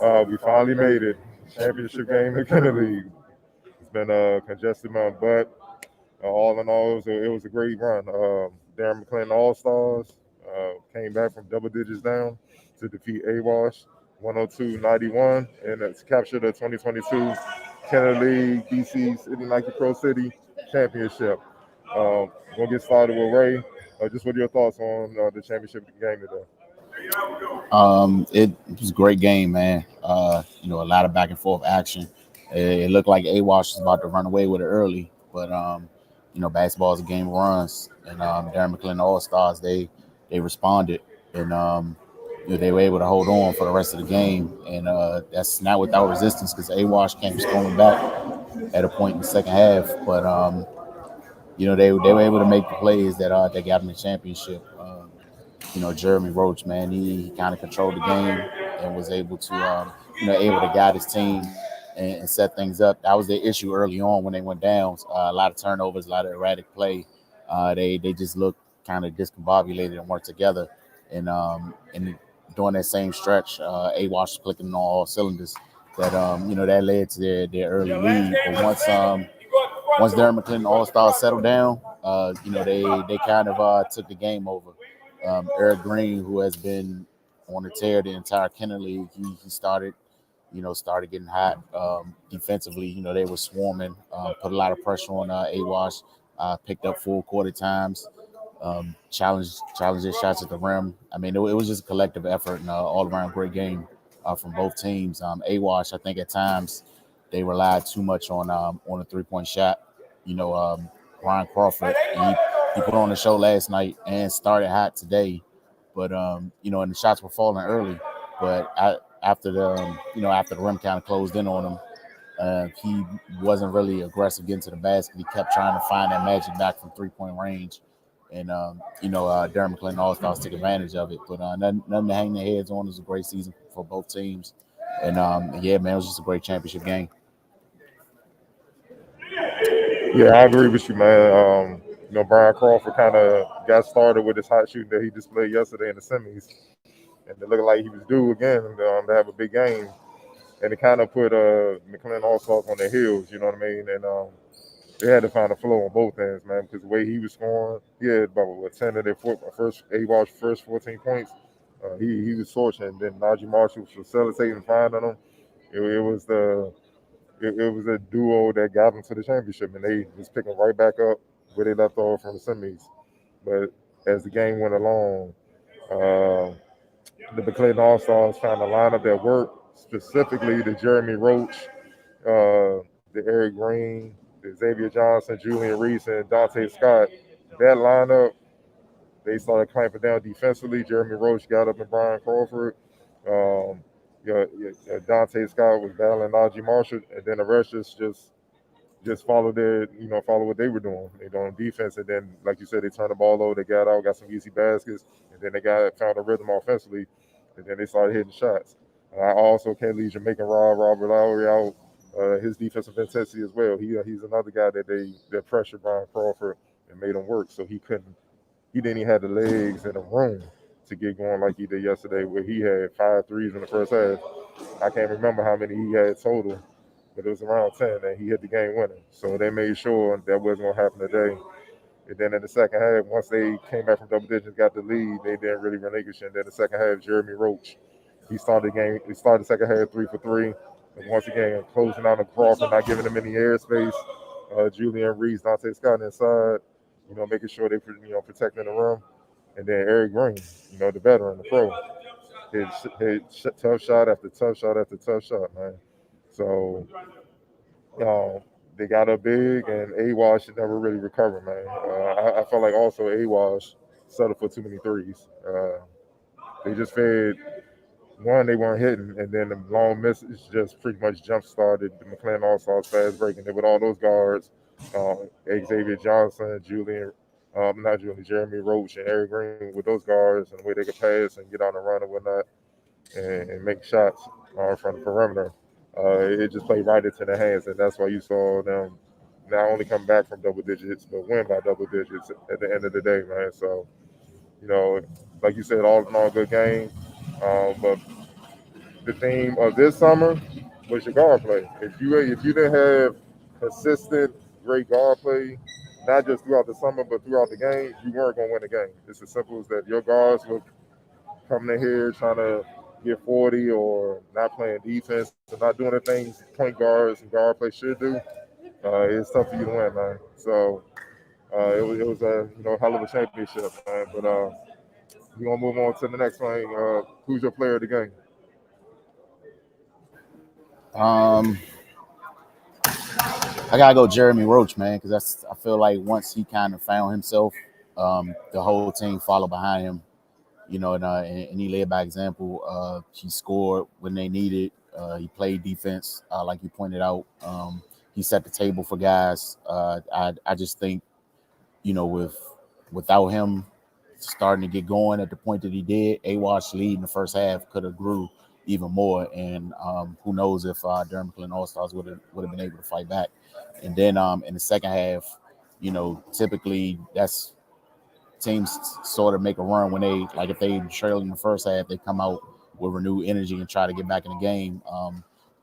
We finally made it. Championship game in Kennedy League. It's been a congested month, but all in all, it was a great run. Darren McCLINTON ALLSTARS came back from double digits down to defeat AWASH 102-91 and it's captured the 2022 Kennedy League DC City Nike Pro City Championship. We'll get started with Ray. Just what are your thoughts on the championship game today? It was a great game, man. A lot of back and forth action. It looked like AWASH was about to run away with it early, but basketball is a game of runs, and Darren McCLINTON All Stars they responded, and they were able to hold on for the rest of the game, and that's not without resistance because AWASH came storming back at a point in the second half, but they were able to make the plays that got them the championship. Jeremy Roach, man, he kind of controlled the game and was able to, able to guide his team and set things up. That was the issue early on when they went down. A lot of turnovers, a lot of erratic play. They just looked kind of discombobulated and weren't together. And during that same stretch, AWASH was clicking on all cylinders. That led to their early lead. But once Darren McCLINTON All Stars settled down, they kind of took the game over. Eric Green, who has been on the tear the entire Kennedy League, he started getting hot defensively. They were swarming, put a lot of pressure on AWASH, picked up full quarter times, challenged their shots at the rim. I mean, it was just a collective effort and all around great game from both teams. AWASH, I think at times they relied too much on a 3-point shot. Brian Crawford, he put on the show last night and started hot today, but and the shots were falling early. But after the rim kind of closed in on him, he wasn't really aggressive getting to the basket. He kept trying to find that magic back from 3-point range, and Darren McCLINTON All Stars took advantage of it. But nothing to hang their heads on. It was a great season for both teams, and yeah, man, it was just a great championship game. Yeah, I agree with you, man. Brian Crawford kind of got started with his hot shooting that he displayed yesterday in the semis, and it looked like he was due again to have a big game. And it kind of put McCLINTON All Stars on their heels, you know what I mean? And they had to find a flow on both ends, man, because the way he was scoring, he had about 10 of their first 14 points. He was torching, and then Najee Marshall was facilitating, finding them. It was a duo that got them to the championship, and they was picking right back up where they left off from the semis. But as the game went along, the McCLINTON All Stars found a lineup that worked, specifically the Jeremy Roach, the Eric Green, the Xavier Johnson, Julian Reese, and Dante Scott. That lineup, they started clamping down defensively. Jeremy Roach got up in Brian Crawford. Dante Scott was battling Najee Marshall, and then the rest just followed follow what they were doing. They doing defense, and then like you said, they turned the ball over. They got out, got some easy baskets, and then they found a rhythm offensively, and then they started hitting shots. I also can't leave Jamaican Robert Lowry out. His defensive intensity as well. He's another guy that pressured Brian Crawford and made him work. So he didn't even have the legs and the room to get going like he did yesterday, where he had 5 threes in the first half. I can't remember how many he had total, but it was around 10, and he hit the game winner. So they made sure that wasn't going to happen today. And then in the second half, once they came back from double digits, got the lead, they didn't really relinquish. And then the second half, Jeremy Roach, he started the second half 3 for 3. And once again, closing out on Crawford, not giving him any airspace. Julian Reese, Dante Scott inside, making sure they protecting the rim. And then Eric Green, the veteran, the pro, hit tough shot after tough shot after tough shot, man. So they got up big, and AWASH never really recovered, man. I felt like also AWASH settled for too many threes. They just fed one, they weren't hitting, and then the long misses just pretty much jump started the McCLINTON All Stars fast breaking. And with all those guards, Xavier Johnson, Jeremy Roach, and Eric Green, with those guards and the way they could pass and get on the run and whatnot, and make shots from the perimeter. It just played right into their hands, and that's why you saw them not only come back from double digits, but win by double digits at the end of the day, man. So, like you said, all in all, good game. But the theme of this summer was your guard play. If you didn't have consistent great guard play, not just throughout the summer but throughout the game, you weren't going to win the game. It's as simple as that. Your guards were coming in here trying to get 40 or not playing defense and not doing the things point guards and guard play should do. It's tough for you to win, man. So it was a hell of a championship, man. But we're gonna move on to the next one. Who's your player of the game? Um, I gotta go Jeremy Roach, man, because I feel like once he kind of found himself, the whole team followed behind him. And he led by example. He scored when they needed. He played defense, like you pointed out. He set the table for guys. I just think, without him starting to get going at the point that he did, AWASH lead in the first half could have grew even more. And who knows if Durham McCLINTON ALLSTARS would have been able to fight back. And then in the second half, typically that's teams sort of make a run when they like if they trail in the first half, they come out with renewed energy and try to get back in the game.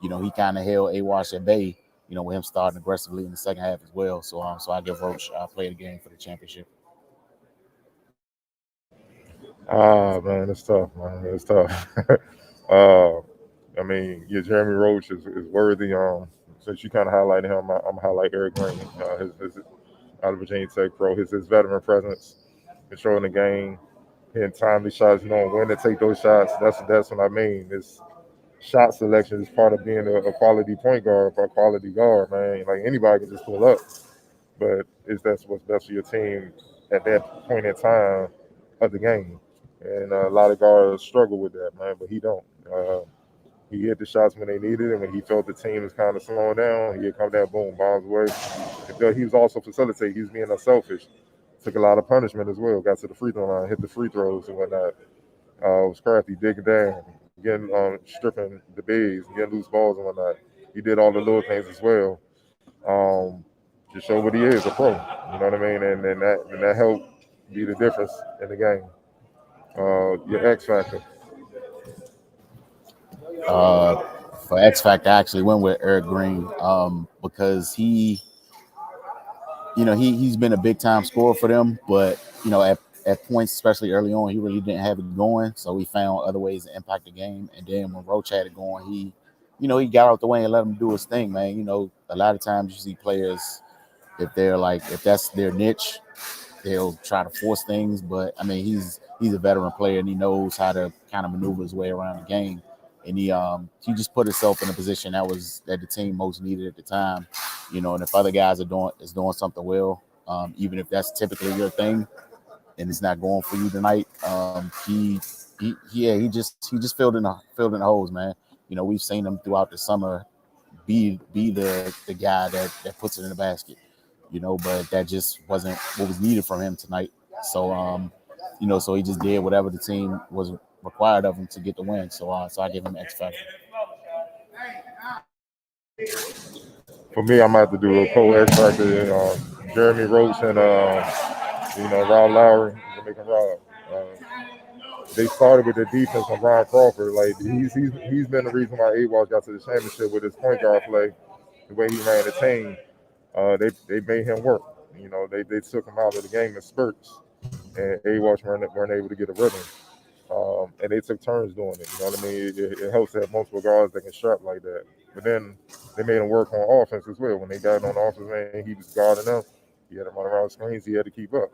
He kind of held AWASH at bay, with him starting aggressively in the second half as well. So I give Roach play the game for the championship. Ah, man, it's tough, man. It's tough. uh, I mean, yeah, Jeremy Roach is worthy. Since you kind of highlighted him, I'm gonna highlight Eric Green, his out of Virginia Tech pro, his veteran presence, controlling the game, hitting timely shots, knowing when to take those shots. That's what I mean. This shot selection is part of being a quality point guard, a quality guard, man. Like anybody can just pull up, but that's what's best for your team at that point in time of the game. And a lot of guards struggle with that, man, but he don't. He hit the shots when they needed it, and when he felt the team was kind of slowing down, he'd come down, boom, bombs away. He was also facilitating. He was being unselfish. Took a lot of punishment as well. Got to the free throw line, hit the free throws and whatnot. Was crafty, digging down, getting stripping the bigs, getting loose balls and whatnot. He did all the little things as well. Um, to show what he is, a pro. You know what I mean? And that helped be the difference in the game. Your X factor. Uh, for X Factor, I actually went with Eric Green because he's been a big time scorer for them, but at points, especially early on, he really didn't have it going. So we found other ways to impact the game. And then when Roach had it going, he got out the way and let him do his thing, man. A lot of times you see players if that's their niche, they'll try to force things. But I mean, he's a veteran player and he knows how to kind of maneuver his way around the game. And he just put himself in a position that the team most needed at the time. And if other guys are doing something well, even if that's typically your thing and it's not going for you tonight, he just filled in the holes, man. We've seen him throughout the summer be the guy that puts it in the basket, but that just wasn't what was needed from him tonight. So he just did whatever the team was required of him to get the win. So I give him X factor. For me, I'm gonna have to do a co-X factor. Jeremy Roach and Rob Lowry, Jamaican Rob. They started with the defense from Ron Crawford. Like he's been the reason why AWASH got to the championship with his point guard play, the way he ran the team. They made him work. They took him out of the game in spurts, and AWASH weren't able to get a rhythm. And they took turns doing it. You know what I mean? It helps to have multiple guards that can strap like that. But then they made him work on offense as well. When they got on offense, man, he was guarding them. He had to run around screens. He had to keep up,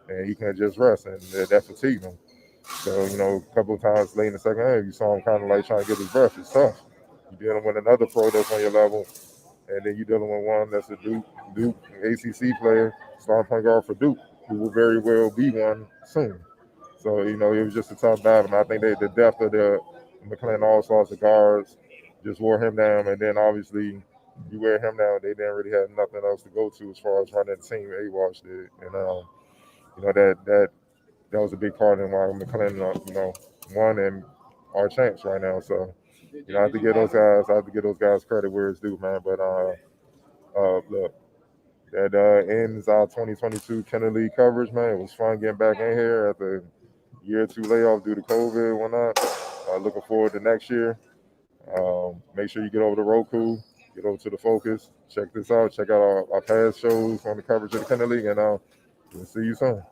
and he couldn't just rest, and that fatigued him. So a couple of times late in the second half, you saw him kind of like trying to get his breath. It's tough. You're dealing with another pro that's on your level, and then you're dealing with one that's a Duke ACC player, starting point guard for Duke, who will very well be one soon. So it was just a tough battle. And I think the depth of the McCLINTON All-Stars, the guards, just wore him down. And then obviously you wear him down, they didn't really have nothing else to go to as far as running the team. AWASH did, and that was a big part in why McCLINTON won and are champs right now. So I have to give those guys, credit where it's due, man. But look. That ends our 2022 Kennedy League coverage, man. It was fun getting back in here after a year or two layoff due to COVID and whatnot. Looking forward to next year. Make sure you get over to Roku, get over to the Focus, check this out, check out our past shows on the coverage of the Kennel League, and we'll see you soon.